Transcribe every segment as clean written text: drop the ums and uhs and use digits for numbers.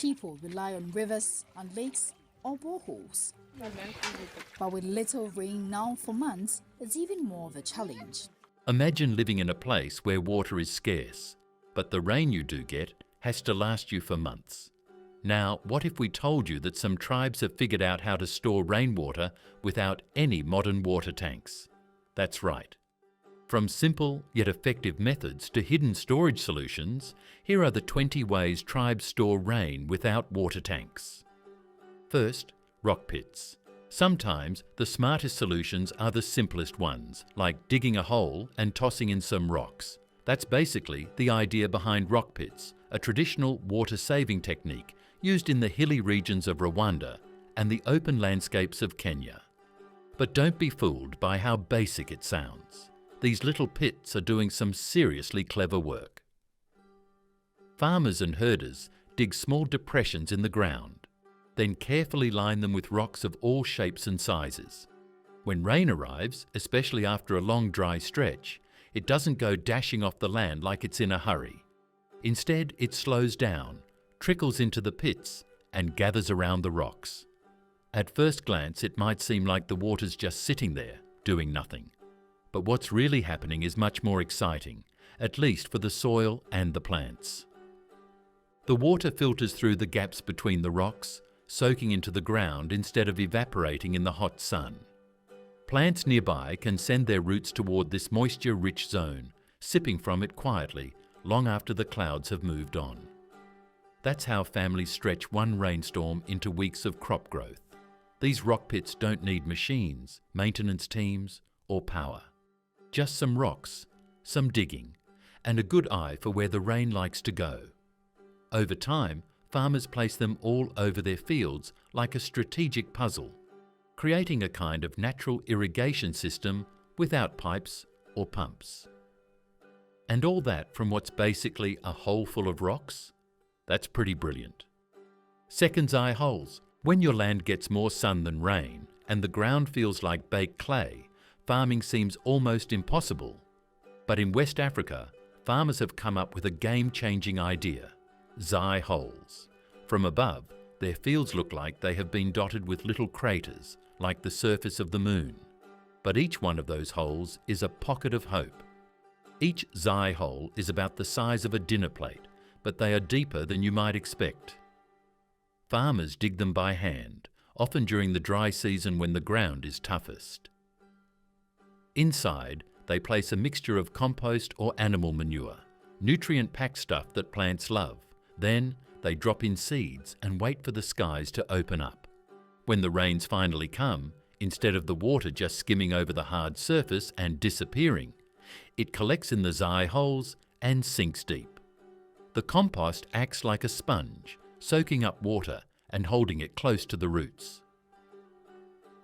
People rely on rivers and lakes or boreholes. But with little rain now for months, it's even more of a challenge. Imagine living in a place where water is scarce, but the rain you do get has to last you for months. Now, what if we told you that some tribes have figured out how to store rainwater without any modern water tanks? That's right. From simple yet effective methods to hidden storage solutions, here are the 20 ways tribes store rain without water tanks. First, rock pits. Sometimes the smartest solutions are the simplest ones, like digging a hole and tossing in some rocks. That's basically the idea behind rock pits, a traditional water-saving technique used in the hilly regions of Rwanda and the open landscapes of Kenya. But don't be fooled by how basic it sounds. These little pits are doing some seriously clever work. Farmers and herders dig small depressions in the ground, then carefully line them with rocks of all shapes and sizes. When rain arrives, especially after a long dry stretch, it doesn't go dashing off the land like it's in a hurry. Instead, it slows down, trickles into the pits, and gathers around the rocks. At first glance, it might seem like the water's just sitting there, doing nothing. But what's really happening is much more exciting, at least for the soil and the plants. The water filters through the gaps between the rocks, soaking into the ground instead of evaporating in the hot sun. Plants nearby can send their roots toward this moisture-rich zone, sipping from it quietly, long after the clouds have moved on. That's how families stretch one rainstorm into weeks of crop growth. These rock pits don't need machines, maintenance teams, or power. Just some rocks, some digging, and a good eye for where the rain likes to go. Over time, farmers place them all over their fields like a strategic puzzle, creating a kind of natural irrigation system without pipes or pumps. And all that from what's basically a hole full of rocks? That's pretty brilliant. Second's eye holes. When your land gets more sun than rain and the ground feels like baked clay, farming seems almost impossible. But in West Africa, farmers have come up with a game-changing idea: eye holes. From above, their fields look like they have been dotted with little craters, like the surface of the moon. But each one of those holes is a pocket of hope. Each eye hole is about the size of a dinner plate, but they are deeper than you might expect. Farmers dig them by hand, often during the dry season when the ground is toughest. Inside, they place a mixture of compost or animal manure, nutrient-packed stuff that plants love. Then, they drop in seeds and wait for the skies to open up. When the rains finally come, instead of the water just skimming over the hard surface and disappearing, it collects in the eye holes and sinks deep. The compost acts like a sponge, soaking up water and holding it close to the roots.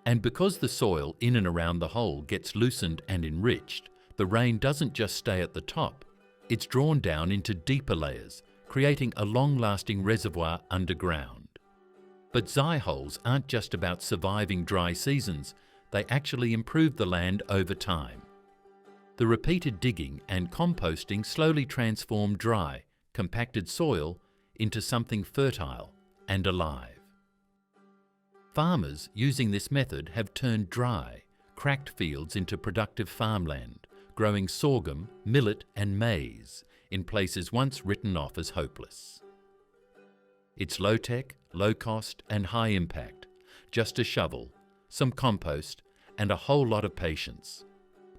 And because the soil in and around the hole gets loosened and enriched, the rain doesn't just stay at the top. It's drawn down into deeper layers, creating a long-lasting reservoir underground. But eye holes aren't just about surviving dry seasons, they actually improve the land over time. The repeated digging and composting slowly transform dry, compacted soil into something fertile and alive. Farmers using this method have turned dry, cracked fields into productive farmland, growing sorghum, millet and maize in places once written off as hopeless. It's low-tech, low-cost and high-impact. Just a shovel, some compost and a whole lot of patience.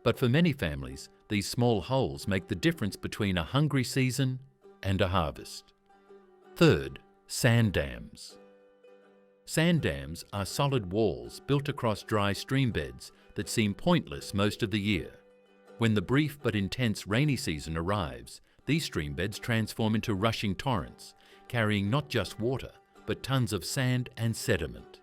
But for many families, these small holes make the difference between a hungry season and a harvest. Third, sand dams. Sand dams are solid walls built across dry stream beds that seem pointless most of the year. When the brief but intense rainy season arrives, these stream beds transform into rushing torrents, carrying not just water, but tons of sand and sediment.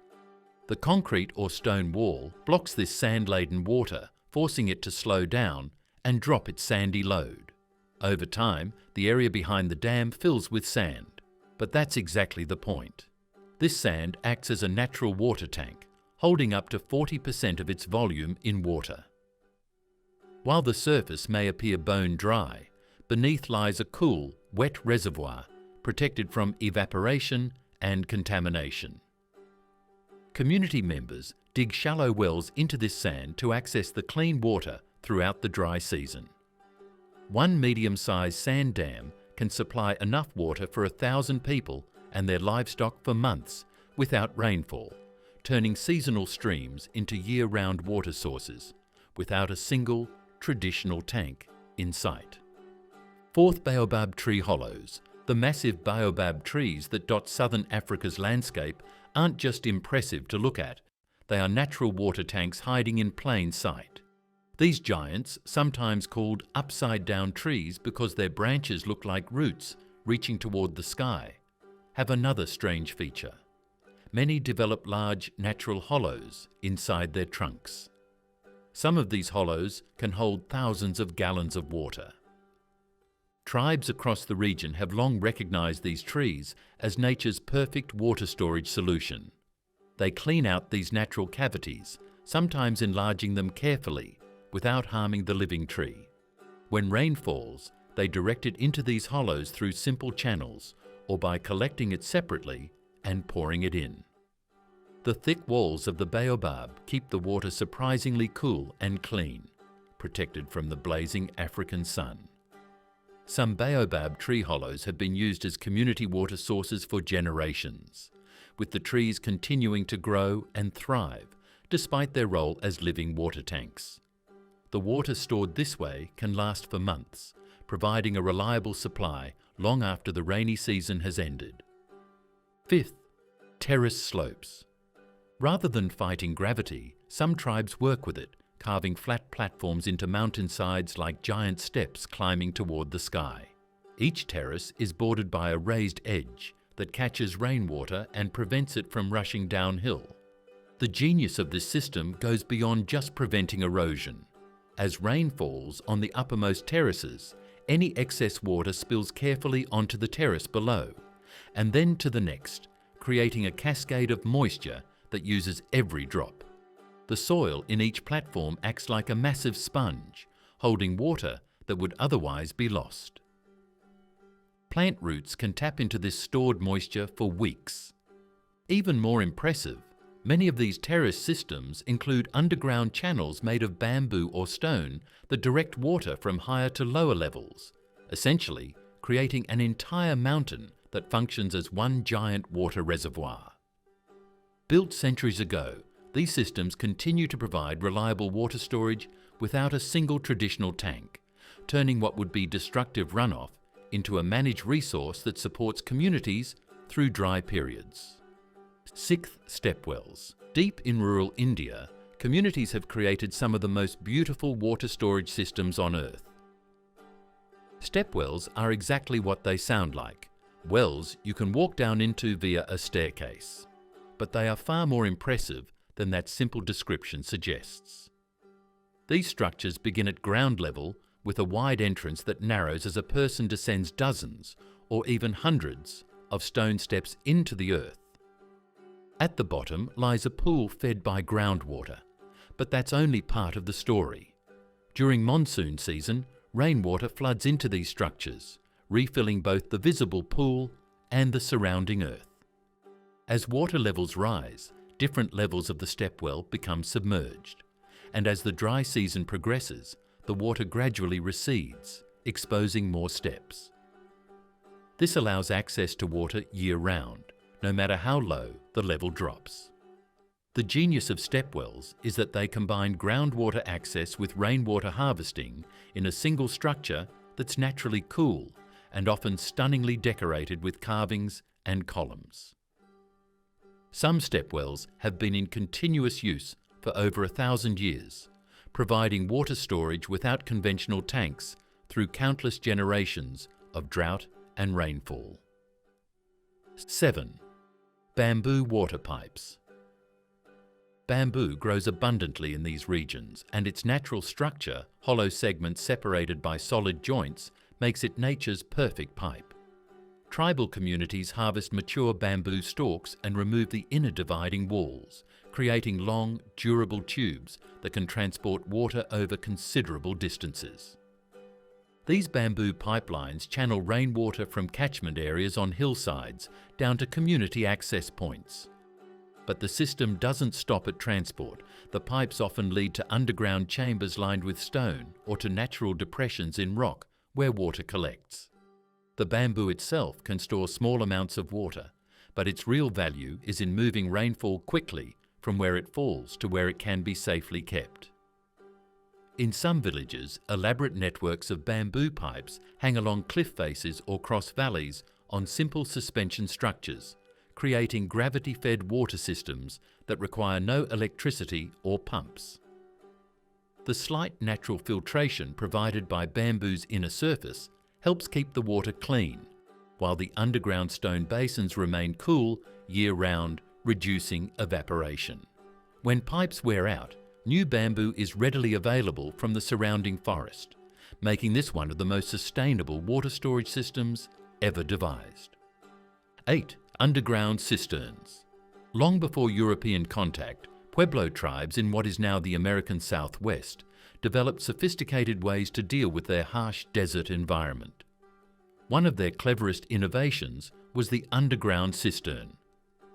The concrete or stone wall blocks this sand-laden water, forcing it to slow down and drop its sandy load. Over time, the area behind the dam fills with sand. But that's exactly the point. This sand acts as a natural water tank, holding up to 40% of its volume in water. While the surface may appear bone dry, beneath lies a cool, wet reservoir, protected from evaporation and contamination. Community members dig shallow wells into this sand to access the clean water throughout the dry season. One medium-sized sand dam can supply enough water for 1,000 people and their livestock for months without rainfall, turning seasonal streams into year-round water sources without a single traditional tank in sight. Fourth, baobab tree hollows. The massive baobab trees that dot southern Africa's landscape aren't just impressive to look at, they are natural water tanks hiding in plain sight. These giants, sometimes called upside-down trees because their branches look like roots reaching toward the sky, have another strange feature. Many develop large natural hollows inside their trunks. Some of these hollows can hold thousands of gallons of water. Tribes across the region have long recognized these trees as nature's perfect water storage solution. They clean out these natural cavities, sometimes enlarging them carefully without harming the living tree. When rain falls, they direct it into these hollows through simple channels or by collecting it separately and pouring it in. The thick walls of the baobab keep the water surprisingly cool and clean, protected from the blazing African sun. Some baobab tree hollows have been used as community water sources for generations, with the trees continuing to grow and thrive despite their role as living water tanks. The water stored this way can last for months, providing a reliable supply long after the rainy season has ended. Fifth, terrace slopes. Rather than fighting gravity, some tribes work with it, carving flat platforms into mountainsides like giant steps climbing toward the sky. Each terrace is bordered by a raised edge that catches rainwater and prevents it from rushing downhill. The genius of this system goes beyond just preventing erosion. As rain falls on the uppermost terraces, any excess water spills carefully onto the terrace below, and then to the next, creating a cascade of moisture that uses every drop. The soil in each platform acts like a massive sponge, holding water that would otherwise be lost. Plant roots can tap into this stored moisture for weeks. Even more impressive, many of these terrace systems include underground channels made of bamboo or stone that direct water from higher to lower levels, essentially creating an entire mountain that functions as one giant water reservoir. Built centuries ago, these systems continue to provide reliable water storage without a single traditional tank, turning what would be destructive runoff into a managed resource that supports communities through dry periods. Sixth, stepwells. Deep in rural India, communities have created some of the most beautiful water storage systems on Earth. Stepwells are exactly what they sound like, wells you can walk down into via a staircase. But they are far more impressive than that simple description suggests. These structures begin at ground level with a wide entrance that narrows as a person descends dozens or even hundreds of stone steps into the earth. At the bottom lies a pool fed by groundwater, but that's only part of the story. During monsoon season, rainwater floods into these structures, refilling both the visible pool and the surrounding earth. As water levels rise, different levels of the stepwell become submerged, and as the dry season progresses, the water gradually recedes, exposing more steps. This allows access to water year-round, no matter how low the level drops. The genius of stepwells is that they combine groundwater access with rainwater harvesting in a single structure that's naturally cool and often stunningly decorated with carvings and columns. Some stepwells have been in continuous use for over 1,000 years, providing water storage without conventional tanks through countless generations of drought and rainfall. 7. Bamboo water pipes. Bamboo grows abundantly in these regions, and its natural structure, hollow segments separated by solid joints, makes it nature's perfect pipe. Tribal communities harvest mature bamboo stalks and remove the inner dividing walls, creating long, durable tubes that can transport water over considerable distances. These bamboo pipelines channel rainwater from catchment areas on hillsides down to community access points. But the system doesn't stop at transport. The pipes often lead to underground chambers lined with stone or to natural depressions in rock where water collects. The bamboo itself can store small amounts of water, but its real value is in moving rainfall quickly from where it falls to where it can be safely kept. In some villages, elaborate networks of bamboo pipes hang along cliff faces or cross valleys on simple suspension structures, creating gravity-fed water systems that require no electricity or pumps. The slight natural filtration provided by bamboo's inner surface helps keep the water clean, while the underground stone basins remain cool year-round, reducing evaporation. When pipes wear out, new bamboo is readily available from the surrounding forest, making this one of the most sustainable water storage systems ever devised. 8. Underground cisterns. Long before European contact, Pueblo tribes in what is now the American Southwest developed sophisticated ways to deal with their harsh desert environment. One of their cleverest innovations was the underground cistern,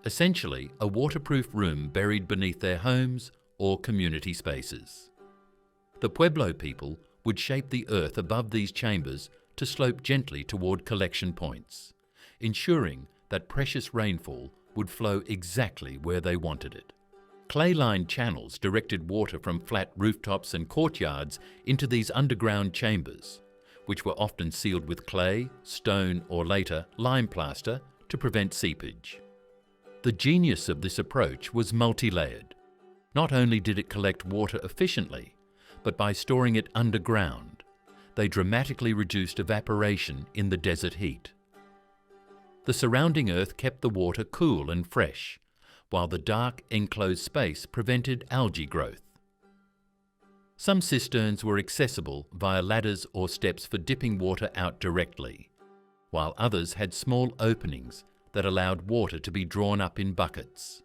essentially a waterproof room buried beneath their homes or community spaces. The Pueblo people would shape the earth above these chambers to slope gently toward collection points, ensuring that precious rainfall would flow exactly where they wanted it. Clay-lined channels directed water from flat rooftops and courtyards into these underground chambers, which were often sealed with clay, stone, or later lime plaster to prevent seepage. The genius of this approach was multi-layered. Not only did it collect water efficiently, but by storing it underground, they dramatically reduced evaporation in the desert heat. The surrounding earth kept the water cool and fresh, while the dark, enclosed space prevented algae growth. Some cisterns were accessible via ladders or steps for dipping water out directly, while others had small openings that allowed water to be drawn up in buckets.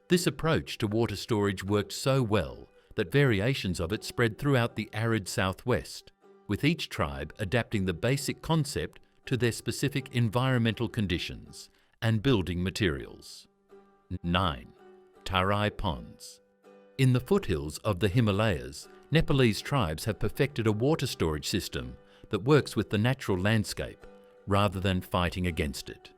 This approach to water storage worked so well that variations of it spread throughout the arid Southwest, with each tribe adapting the basic concept to their specific environmental conditions and building materials. 9. Tarai ponds. In the foothills of the Himalayas, Nepalese tribes have perfected a water storage system that works with the natural landscape rather than fighting against it.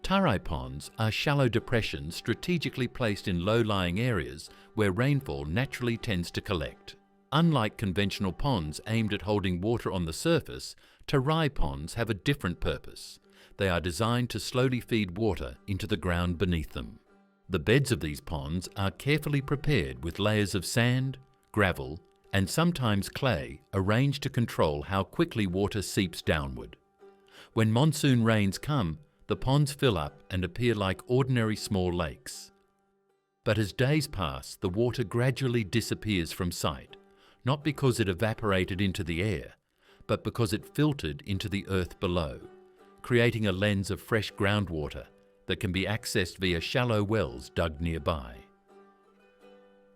Tarai ponds are shallow depressions strategically placed in low-lying areas where rainfall naturally tends to collect. Unlike conventional ponds aimed at holding water on the surface, Tarai ponds have a different purpose. They are designed to slowly feed water into the ground beneath them. The beds of these ponds are carefully prepared with layers of sand, gravel, and sometimes clay arranged to control how quickly water seeps downward. When monsoon rains come, the ponds fill up and appear like ordinary small lakes. But as days pass, the water gradually disappears from sight, not because it evaporated into the air, but because it filtered into the earth below, creating a lens of fresh groundwater that can be accessed via shallow wells dug nearby.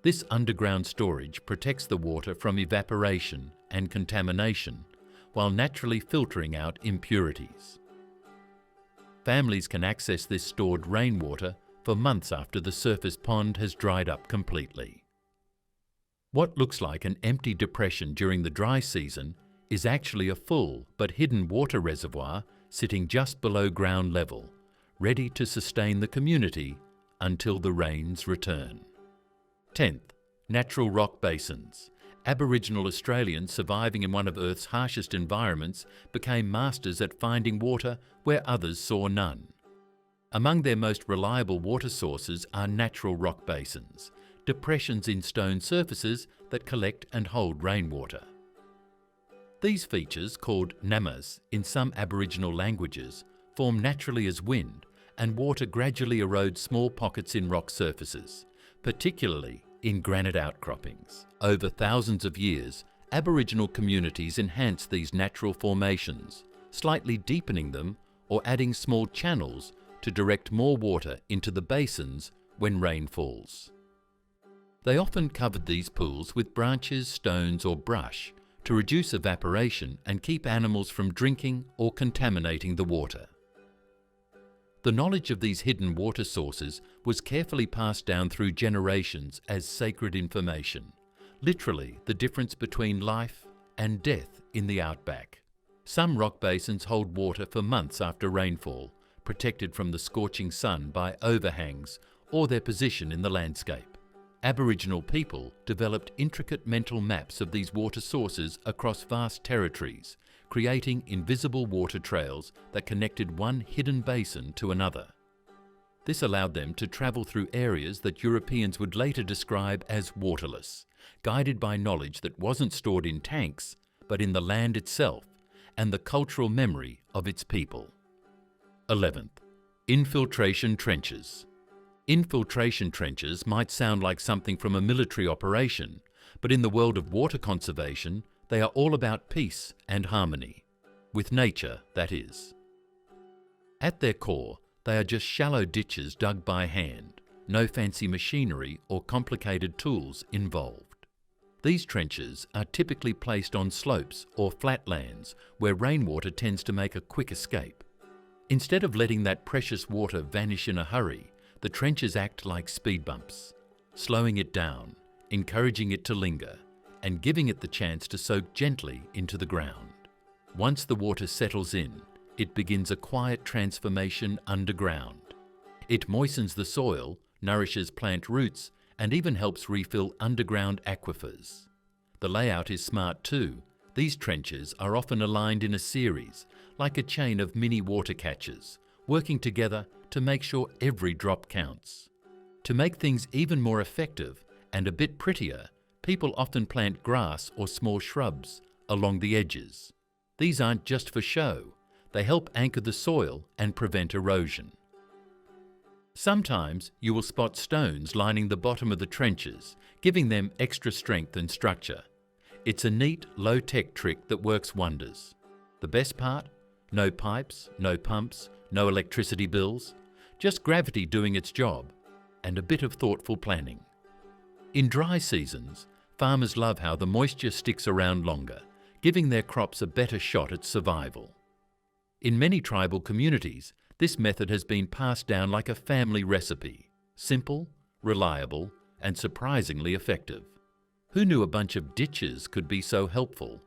This underground storage protects the water from evaporation and contamination while naturally filtering out impurities. Families can access this stored rainwater for months after the surface pond has dried up completely. What looks like an empty depression during the dry season is actually a full but hidden water reservoir sitting just below ground level, ready to sustain the community until the rains return. 10th, natural rock basins. Aboriginal Australians surviving in one of Earth's harshest environments became masters at finding water where others saw none. Among their most reliable water sources are natural rock basins, depressions in stone surfaces that collect and hold rainwater. These features, called namas in some Aboriginal languages, form naturally as wind, and water gradually erodes small pockets in rock surfaces, particularly in granite outcroppings. Over thousands of years, Aboriginal communities enhanced these natural formations, slightly deepening them or adding small channels to direct more water into the basins when rain falls. They often covered these pools with branches, stones or brush to reduce evaporation and keep animals from drinking or contaminating the water. The knowledge of these hidden water sources was carefully passed down through generations as sacred information, literally the difference between life and death in the outback. Some rock basins hold water for months after rainfall, protected from the scorching sun by overhangs or their position in the landscape. Aboriginal people developed intricate mental maps of these water sources across vast territories, creating invisible water trails that connected one hidden basin to another. This allowed them to travel through areas that Europeans would later describe as waterless, guided by knowledge that wasn't stored in tanks, but in the land itself and the cultural memory of its people. 11th, infiltration trenches. Infiltration trenches might sound like something from a military operation, but in the world of water conservation, they are all about peace and harmony. With nature, that is. At their core, they are just shallow ditches dug by hand, no fancy machinery or complicated tools involved. These trenches are typically placed on slopes or flatlands where rainwater tends to make a quick escape. Instead of letting that precious water vanish in a hurry, the trenches act like speed bumps, slowing it down, encouraging it to linger, and giving it the chance to soak gently into the ground. Once the water settles in, it begins a quiet transformation underground. It moistens the soil, nourishes plant roots, and even helps refill underground aquifers. The layout is smart too. These trenches are often aligned in a series, like a chain of mini water catchers, working together to make sure every drop counts. To make things even more effective and a bit prettier, people often plant grass or small shrubs along the edges. These aren't just for show, they help anchor the soil and prevent erosion. Sometimes you will spot stones lining the bottom of the trenches, giving them extra strength and structure. It's a neat, low-tech trick that works wonders. The best part? No pipes, no pumps, no electricity bills, just gravity doing its job, and a bit of thoughtful planning. In dry seasons, farmers love how the moisture sticks around longer, giving their crops a better shot at survival. In many tribal communities, this method has been passed down like a family recipe, simple, reliable, and surprisingly effective. Who knew a bunch of ditches could be so helpful?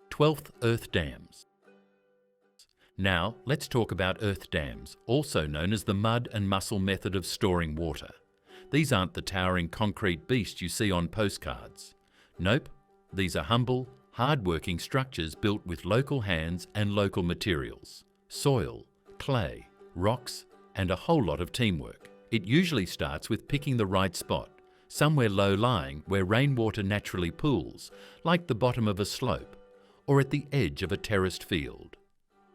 12th, earth dams. Now, let's talk about earth dams, also known as the mud and mussel method of storing water. These aren't the towering concrete beasts you see on postcards. Nope, these are humble, hard-working structures built with local hands and local materials. Soil, clay, rocks, and a whole lot of teamwork. It usually starts with picking the right spot, somewhere low-lying where rainwater naturally pools, like the bottom of a slope, or at the edge of a terraced field.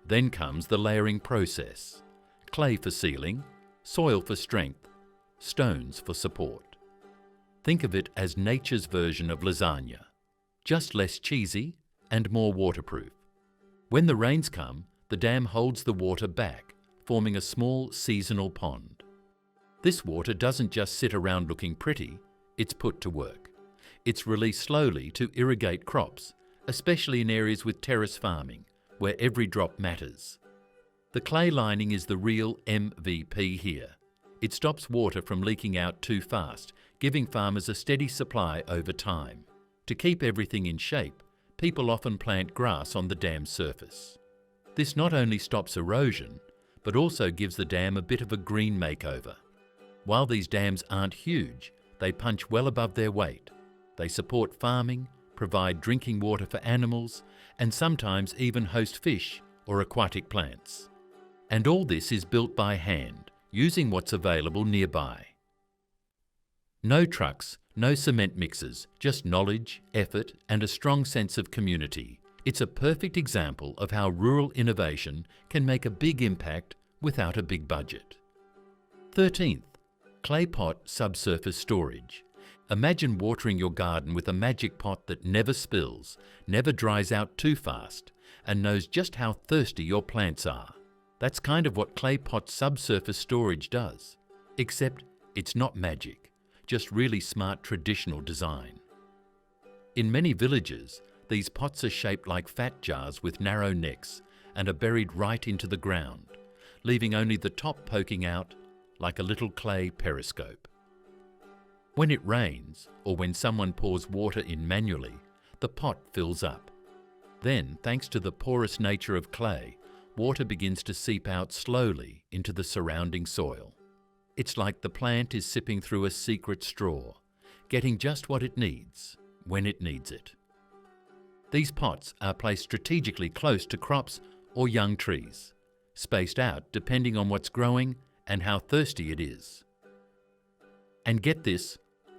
Then comes the layering process. Clay for sealing, soil for strength, stones for support. Think of it as nature's version of lasagna, just less cheesy and more waterproof. When the rains come, the dam holds the water back, forming a small seasonal pond. This water doesn't just sit around looking pretty, it's put to work. It's released slowly to irrigate crops, especially in areas with terrace farming, where every drop matters. The clay lining is the real MVP here. It stops water from leaking out too fast, giving farmers a steady supply over time. To keep everything in shape, people often plant grass on the dam's surface. This not only stops erosion, but also gives the dam a bit of a green makeover. While these dams aren't huge, they punch well above their weight. They support farming, provide drinking water for animals, and sometimes even host fish or aquatic plants. And all this is built by hand, using what's available nearby. No trucks, no cement mixers, just knowledge, effort, and a strong sense of community. It's a perfect example of how rural innovation can make a big impact without a big budget. 13th, clay pot subsurface storage. Imagine watering your garden with a magic pot that never spills, never dries out too fast, and knows just how thirsty your plants are. That's kind of what clay pot subsurface storage does. Except it's not magic, just really smart traditional design. In many villages, These pots are shaped like fat jars with narrow necks and are buried right into the ground, leaving only the top poking out like a little clay periscope. When it rains, or when someone pours water in manually, the pot fills up. Then, thanks to the porous nature of clay, water begins to seep out slowly into the surrounding soil. It's like the plant is sipping through a secret straw, getting just what it needs, when it needs it. These pots are placed strategically close to crops or young trees, spaced out depending on what's growing and how thirsty it is. And get this,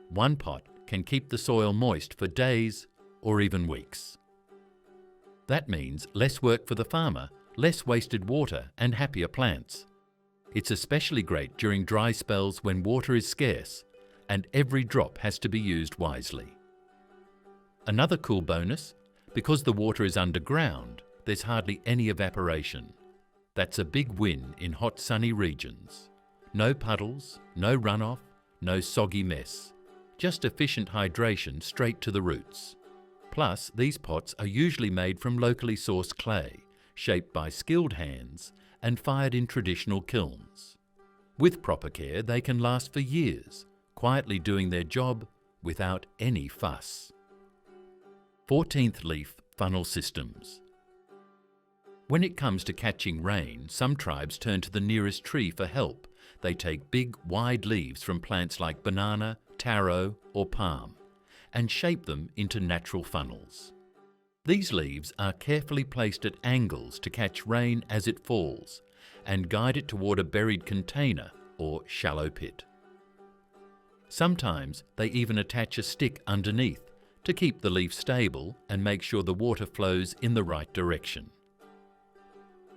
one pot can keep the soil moist for days or even weeks. That means less work for the farmer, less wasted water and happier plants. It's especially great during dry spells when water is scarce and every drop has to be used wisely. Another cool bonus, because the water is underground, there's hardly any evaporation. That's a big win in hot sunny regions. No puddles, no runoff, no soggy mess. Just efficient hydration straight to the roots. Plus, these pots are usually made from locally sourced clay, shaped by skilled hands and fired in traditional kilns. With proper care, they can last for years, quietly doing their job without any fuss. 14th leaf funnel systems. When it comes to catching rain, some tribes turn to the nearest tree for help. They take big, wide leaves from plants like banana, taro or palm and shape them into natural funnels. These leaves are carefully placed at angles to catch rain as it falls and guide it toward a buried container or shallow pit. Sometimes they even attach a stick underneath to keep the leaf stable and make sure the water flows in the right direction.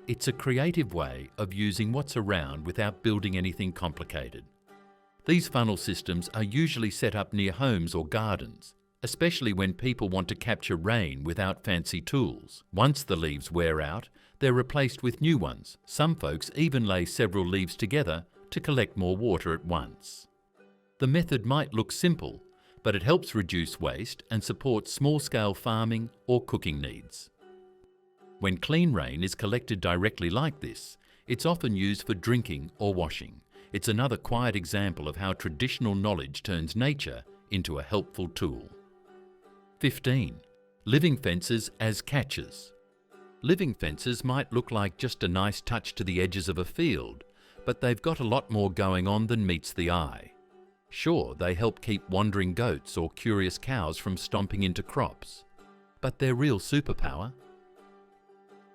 It's a creative way of using what's around without building anything complicated. These funnel systems are usually set up near homes or gardens, especially when people want to capture rain without fancy tools. Once the leaves wear out, they're replaced with new ones. Some folks even lay several leaves together to collect more water at once. The method might look simple, but it helps reduce waste and supports small-scale farming or cooking needs. When clean rain is collected directly like this, it's often used for drinking or washing. It's another quiet example of how traditional knowledge turns nature into a helpful tool. 15. Living fences as catchers. Living fences might look like just a nice touch to the edges of a field, but they've got a lot more going on than meets the eye. Sure, they help keep wandering goats or curious cows from stomping into crops, but their real superpower?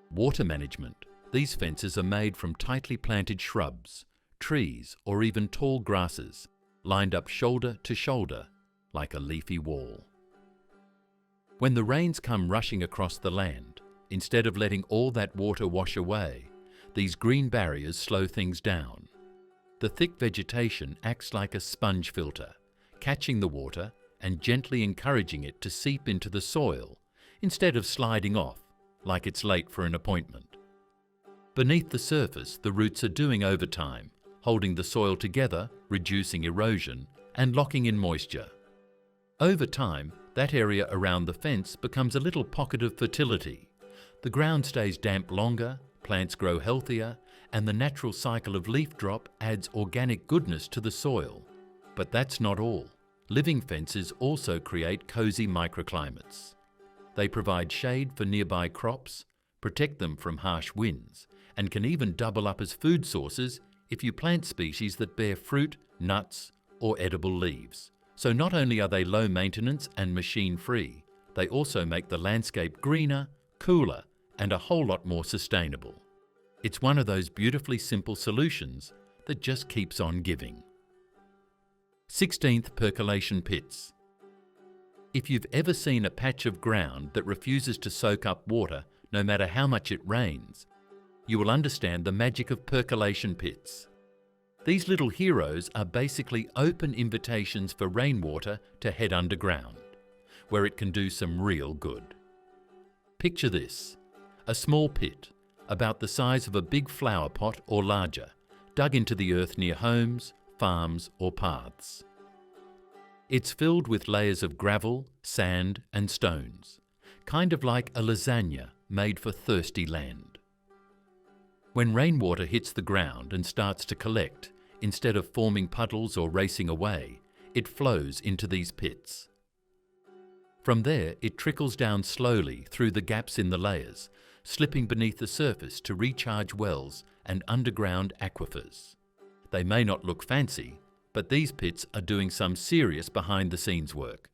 Water management. These fences are made from tightly planted shrubs, trees or even tall grasses, lined up shoulder to shoulder like a leafy wall. When the rains come rushing across the land, instead of letting all that water wash away, these green barriers slow things down. The thick vegetation acts like a sponge filter, catching the water and gently encouraging it to seep into the soil instead of sliding off like it's late for an appointment. Beneath the surface, the roots are doing overtime, holding the soil together, reducing erosion, and locking in moisture. Over time, that area around the fence becomes a little pocket of fertility. The ground stays damp longer, plants grow healthier, and the natural cycle of leaf drop adds organic goodness to the soil. But that's not all. Living fences also create cozy microclimates. They provide shade for nearby crops, protect them from harsh winds, and can even double up as food sources if you plant species that bear fruit, nuts, or edible leaves. So not only are they low maintenance and machine-free, they also make the landscape greener, cooler, and a whole lot more sustainable. It's one of those beautifully simple solutions that just keeps on giving. 16th, percolation pits. If you've ever seen a patch of ground that refuses to soak up water no matter how much it rains, you will understand the magic of percolation pits. These little heroes are basically open invitations for rainwater to head underground, where it can do some real good. Picture this: a small pit, about the size of a big flower pot or larger, dug into the earth near homes, farms, or paths. It's filled with layers of gravel, sand, and stones, kind of like a lasagna made for thirsty land. When rainwater hits the ground and starts to collect, instead of forming puddles or racing away, it flows into these pits. From there, it trickles down slowly through the gaps in the layers, slipping beneath the surface to recharge wells and underground aquifers. They may not look fancy, but these pits are doing some serious behind-the-scenes work.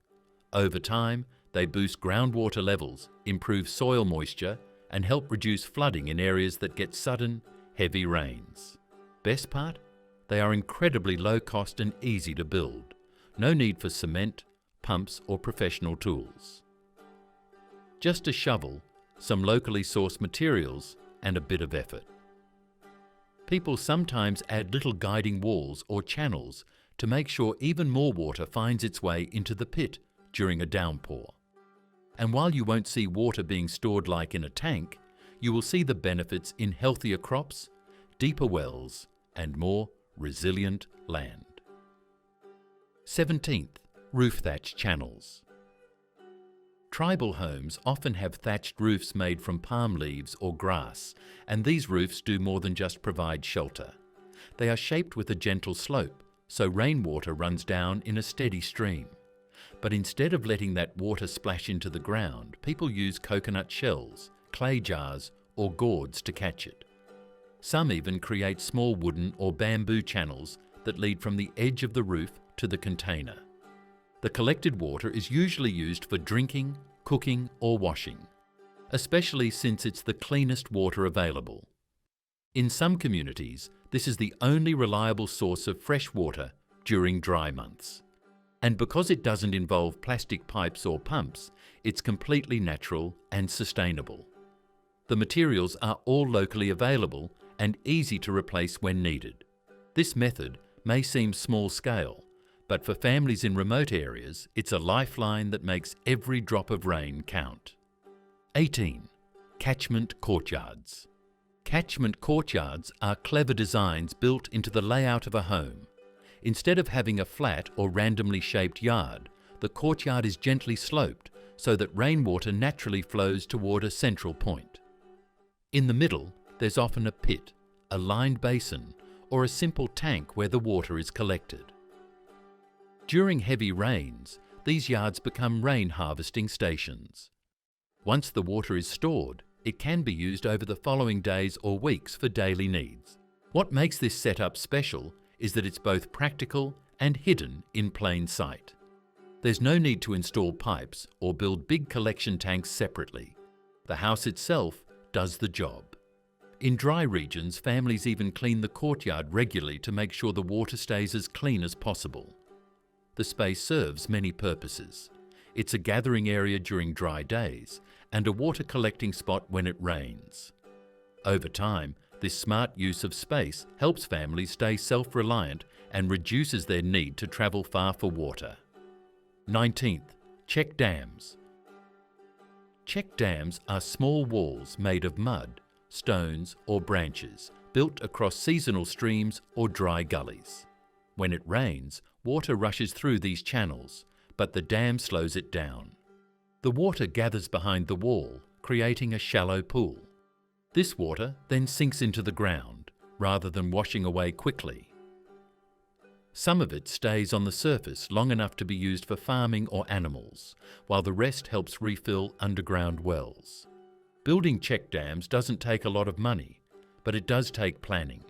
Over time, they boost groundwater levels, improve soil moisture, and help reduce flooding in areas that get sudden, heavy rains. Best part? They are incredibly low cost and easy to build. No need for cement, pumps, or professional tools. Just a shovel, some locally sourced materials, and a bit of effort. People sometimes add little guiding walls or channels to make sure even more water finds its way into the pit during a downpour. And while you won't see water being stored like in a tank, you will see the benefits in healthier crops, deeper wells, and more resilient land. 17th, roof thatch channels. Tribal homes often have thatched roofs made from palm leaves or grass, and these roofs do more than just provide shelter. They are shaped with a gentle slope, so rainwater runs down in a steady stream. But instead of letting that water splash into the ground, people use coconut shells, clay jars, or gourds to catch it. Some even create small wooden or bamboo channels that lead from the edge of the roof to the container. The collected water is usually used for drinking, cooking, or washing, especially since it's the cleanest water available. In some communities, this is the only reliable source of fresh water during dry months. And because it doesn't involve plastic pipes or pumps, it's completely natural and sustainable. The materials are all locally available and easy to replace when needed. This method may seem small scale, but for families in remote areas, it's a lifeline that makes every drop of rain count. 18. Catchment courtyards. Catchment courtyards are clever designs built into the layout of a home. Instead of having a flat or randomly shaped yard, the courtyard is gently sloped so that rainwater naturally flows toward a central point. In the middle, there's often a pit, a lined basin, or a simple tank where the water is collected. During heavy rains, these yards become rain harvesting stations. Once the water is stored, it can be used over the following days or weeks for daily needs. What makes this setup special is that it's both practical and hidden in plain sight. There's no need to install pipes or build big collection tanks separately. The house itself does the job. In dry regions, families even clean the courtyard regularly to make sure the water stays as clean as possible. The space serves many purposes. It's a gathering area during dry days and a water collecting spot when it rains. Over time, this smart use of space helps families stay self-reliant and reduces their need to travel far for water. 19th, check dams. Check dams are small walls made of mud, stones, or branches built across seasonal streams or dry gullies. When it rains, water rushes through these channels, but the dam slows it down. The water gathers behind the wall, creating a shallow pool. This water then sinks into the ground, rather than washing away quickly. Some of it stays on the surface long enough to be used for farming or animals, while the rest helps refill underground wells. Building check dams doesn't take a lot of money, but it does take planning.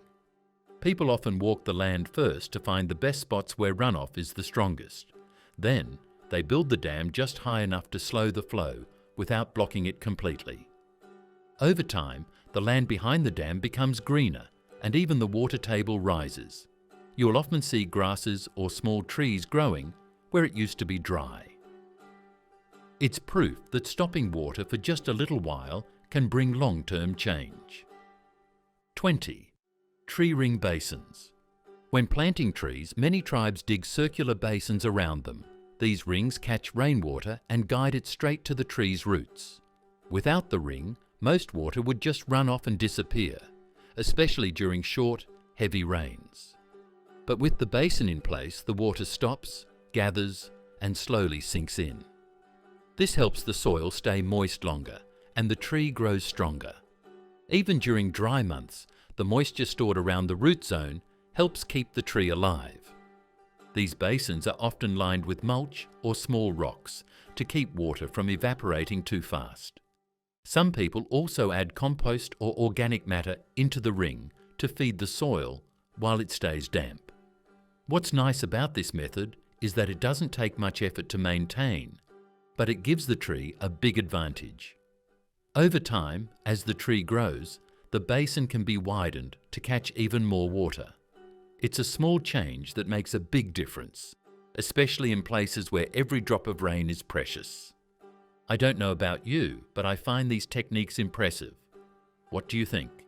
People often walk the land first to find the best spots where runoff is the strongest. Then, they build the dam just high enough to slow the flow without blocking it completely. Over time, the land behind the dam becomes greener and even the water table rises. You will often see grasses or small trees growing where it used to be dry. It's proof that stopping water for just a little while can bring long-term change. 20. Tree ring basins. When planting trees, many tribes dig circular basins around them. These rings catch rainwater and guide it straight to the tree's roots. Without the ring, most water would just run off and disappear, especially during short, heavy rains. But with the basin in place, the water stops, gathers, and slowly sinks in. This helps the soil stay moist longer and the tree grows stronger. Even during dry months, the moisture stored around the root zone helps keep the tree alive. These basins are often lined with mulch or small rocks to keep water from evaporating too fast. Some people also add compost or organic matter into the ring to feed the soil while it stays damp. What's nice about this method is that it doesn't take much effort to maintain, but it gives the tree a big advantage. Over time, as the tree grows, the basin can be widened to catch even more water. It's a small change that makes a big difference, especially in places where every drop of rain is precious. I don't know about you, but I find these techniques impressive. What do you think?